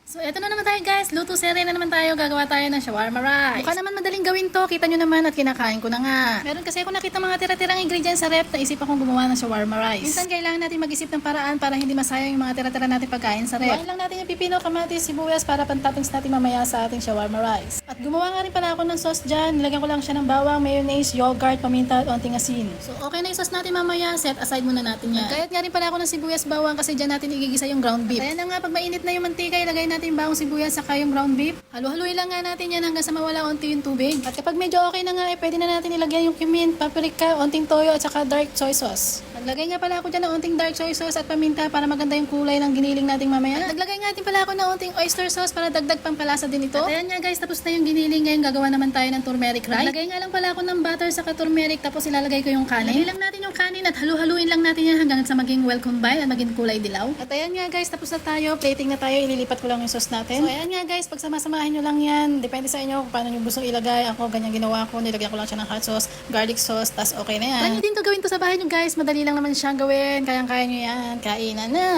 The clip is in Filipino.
So, eto na naman tayo guys. Luto serye na naman tayo. Gagawa tayo ng shawarma rice. Mukha naman madaling gawin to. Kita nyo naman at kinakain ko na nga. Meron kasi ako nakita mga tira-tirang ingredients sa rep. Naisip akong gumawa ng shawarma rice. Minsan kailangan natin mag-isip ng paraan para hindi masayang yung mga tira-tira natin pagkain sa rep. Buhayin lang natin yung pipino, kamatis, sibuyas para pantoppings natin mamaya sa ating shawarma rice. At gumawa nga rin pala ako ng sauce dyan. Nilagyan ko lang siya ng bawang, mayonnaise, yogurt, paminta at onting asin. So, okay na yung sauce natin mamaya. Set aside muna natin yan. Kayat nga rin pala ako ng sibuyas bawang kasi dyan natin igigisa yung ground beef. Kaya na nga pag mainit na yung mantika, ilagay natin bawang sibuyas saka yung ground beef. Halu-haluin lang nga natin yan hanggang sa mawala onti yung tubig. At kapag medyo okay na nga, pwede na natin ilagyan yung cumin, paprika, onting toyo at saka dark soy sauce. Naglagay nga pala ako dyan ng onting dark soy sauce at paminta para maganda yung kulay ng giniling nating mamaya. At naglagay nga din pala ako ng onting oyster sauce para dagdag pampalasa din ito. At ayan nga guys, tapos na yung giniling. Ngayon gagawa naman tayo ng turmeric rice. Naglagay nga lang pala ako ng butter saka turmeric tapos ilalagay ko yung kanin. Lagay lang natin yung kanin at halu-haluin lang natin yan hanggang sa maging well combined at maging kulay dilaw. At ayan nga guys, tapos na tayo. Plating na tayo. Ililipat ko lang yung sauce natin. So ayan nga guys, pag sama-samahin nyo lang yan. Depende sa inyo kung paano nyo gustong ilagay. Ako ganyan ginawa ko. Nilagyan ko lang siya ng hot sauce, garlic sauce, tas okay na yan. Try nyo din to gawin to sa bahay nyo guys. Madali lang naman siyang gawin. Kayang-kaya nyo yan. Kainan na!